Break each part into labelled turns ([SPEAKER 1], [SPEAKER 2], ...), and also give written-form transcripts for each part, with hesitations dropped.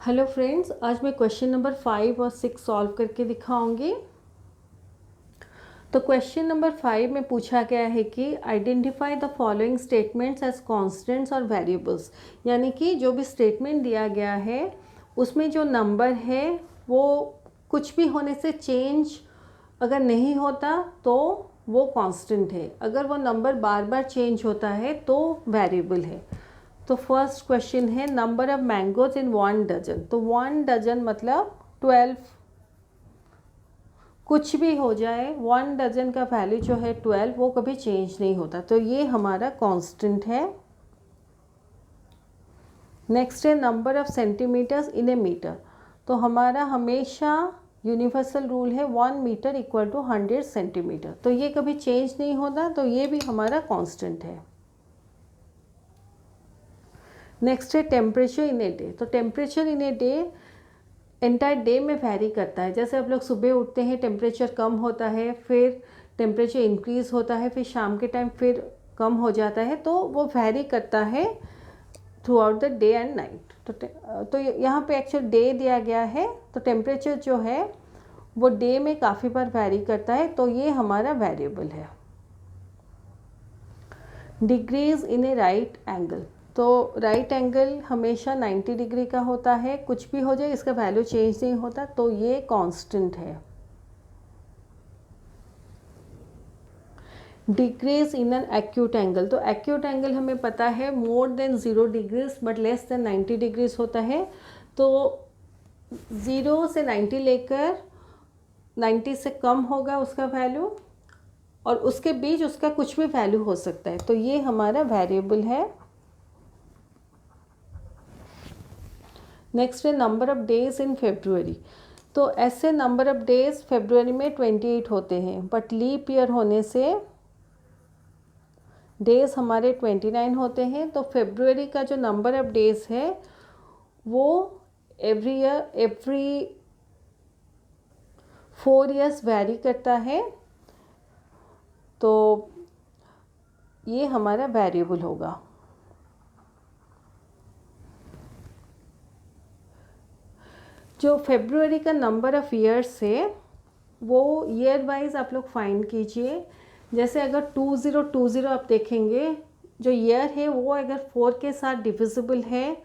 [SPEAKER 1] Hello friends, आज मैं question number 5 और 6 सॉल्व करके दिखाऊंगी। तो क्वेश्चन नंबर 5 में पूछा गया है कि identify the following statements as constants और वेरिएबल्स। यानी कि जो भी स्टेटमेंट दिया गया है उसमें जो नंबर है वो कुछ भी होने से चेंज अगर नहीं होता तो वो कांस्टेंट है, अगर वो नंबर बार बार चेंज होता है तो वेरिएबल है। तो फर्स्ट क्वेश्चन है number of mangoes in 1 dozen. तो 1 डजन मतलब 12। कुछ भी हो जाए 1 डजन का वैल्यू जो है 12 वो कभी चेंज नहीं होता, तो ये हमारा कांस्टेंट है। नेक्स्ट है number of centimetres in a metre. तो हमारा हमेशा यूनिवर्सल रूल है 1 मीटर इक्वल टू 100 सेंटीमीटर, तो ये कभी चेंज नहीं होता, तो ये भी हमारा कांस्टेंट है। नेक्स्ट है टेम्परेचर इन ए डे। तो temperature in a day entire day में वैरी करता है। जैसे आप लोग सुबह उठते हैं टेम्परेचर कम होता है, फिर टेम्परेचर इंक्रीज़ होता है, फिर शाम के टाइम फिर कम हो जाता है, तो वो वैरी करता है through out the day and night. तो यहाँ पे एक्चुअल डे दिया गया है, तो टेम्परेचर जो है वो डे में काफ़ी बार वैरी करता है, तो ये हमारा वेरिएबल है। डिग्रीज इन ए राइट एंगल। तो राइट एंगल हमेशा 90 डिग्री का होता है, कुछ भी हो जाए इसका वैल्यू चेंज नहीं होता, तो ये कांस्टेंट है। Degrees in an acute angle. तो एक्यूट एंगल हमें पता है more than 0 degrees but less than 90 degrees होता है। तो 0 से 90 लेकर 90 से कम होगा उसका वैल्यू, और उसके बीच उसका कुछ भी वैल्यू हो सकता है, तो ये हमारा वेरिएबल है। नेक्स्ट है number of days in February. तो ऐसे नंबर ऑफ डेज फेब्रुअरी में 28 होते हैं, बट लीप ईयर होने से डेज हमारे 29 होते हैं। तो फेब्रुअरी का जो नंबर ऑफ डेज है वो एवरी 4 ईयर्स वैरी करता है, तो ये हमारा वेरिएबल होगा। जो फेब्रुअरी का नंबर ऑफ़ ईयर्स है वो ईयर वाइज आप लोग फाइंड कीजिए। जैसे अगर 2020 आप देखेंगे, जो ईयर है वो अगर 4 के साथ डिविजिबल है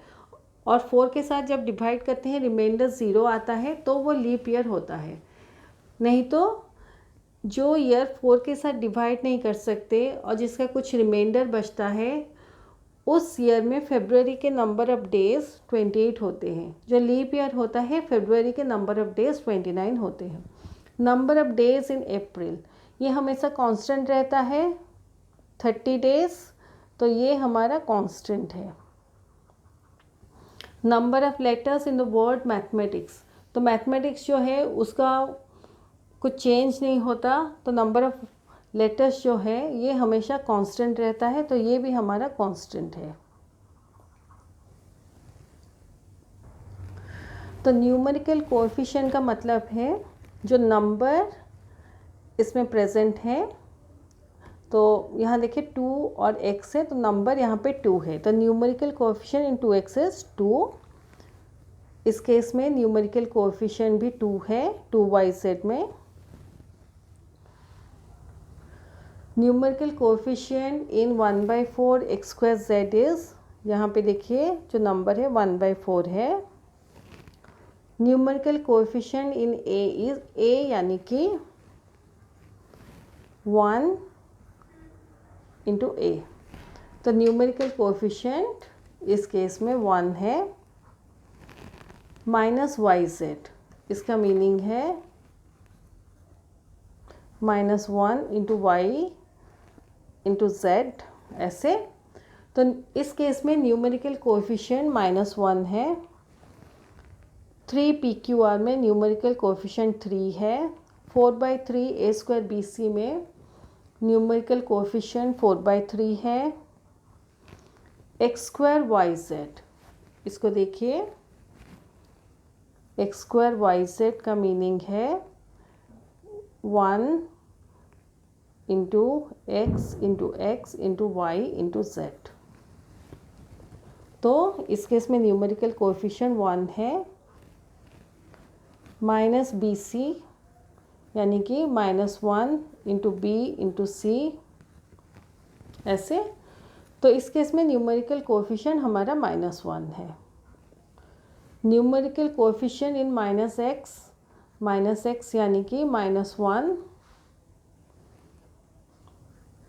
[SPEAKER 1] और 4 के साथ जब डिवाइड करते हैं रिमाइंडर 0 आता है तो वो लीप ईयर होता है। नहीं तो जो ईयर 4 के साथ डिवाइड नहीं कर सकते और जिसका कुछ रिमाइंडर बचता है उस ईयर में फेब्रुअरी के नंबर ऑफ़ डेज़ 28 होते हैं। जो लीप ईयर होता है फेब्रुअरी के नंबर ऑफ़ डेज़ 29 होते हैं। नंबर ऑफ़ डेज़ इन अप्रैल ये हमेशा कांस्टेंट रहता है 30 डेज़, तो ये हमारा कांस्टेंट है। Number of letters in the word mathematics. तो मैथमेटिक्स जो है उसका कुछ चेंज नहीं होता, तो नंबर ऑफ़ लेटर्स जो है ये हमेशा कांस्टेंट रहता है, तो ये भी हमारा कांस्टेंट है। तो न्यूमेरिकल कोएफिशिएंट का मतलब है जो नंबर इसमें प्रेजेंट है। तो यहाँ देखिए 2 और x है, तो नंबर यहाँ पे 2 है, तो numerical coefficient in 2x is 2। इस केस में न्यूमेरिकल कोएफिशिएंट भी 2 है 2yz में। Numerical coefficient in 1/4 x² is, यहाँ पे देखिए जो नंबर है 1/4 है। Numerical coefficient in a is a, यानी कि 1 इंटू a। तो न्यूमेरिकल कोएफिशिएंट इस केस में 1 है। -yz, इसका मीनिंग है -1 इंटू y इंटू z, ऐसे। तो इस केस में न्यूमेरिकल कोएफिशिएंट -1 है। 3pqr में न्यूमेरिकल कोएफिशिएंट 3 है। 4/3 a² bc में न्यूमेरिकल कोएफिशिएंट 4/3 है। x² yz, इसको देखिए x² yz का मीनिंग है 1 into x into y into z। तो इस केस में न्यूमेरिकल कोएफिशिएंट 1 है, माइनस बी सी यानी कि -1 इंटू बी इंटू सी ऐसे। तो इस केस में न्यूमेरिकल कोएफिशिएंट हमारा -1 है। न्यूमेरिकल कोएफिशिएंट इन -x यानी कि -1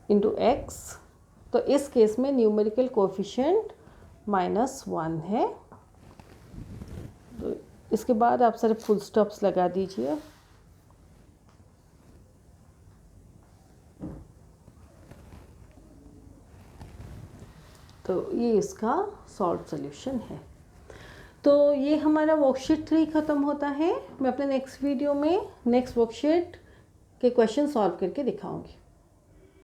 [SPEAKER 1] इंटू x, तो इस केस में न्यूमेरिकल कोएफिशिएंट -1 है। तो इसके बाद आप सिर्फ फुल स्टॉप्स लगा दीजिए। तो ये इसका सॉल्व सॉल्यूशन है। तो ये हमारा वर्कशीट 3 ख़त्म होता है। मैं अपने नेक्स्ट वीडियो में नेक्स्ट वर्कशीट के क्वेश्चन सॉल्व करके दिखाऊंगी।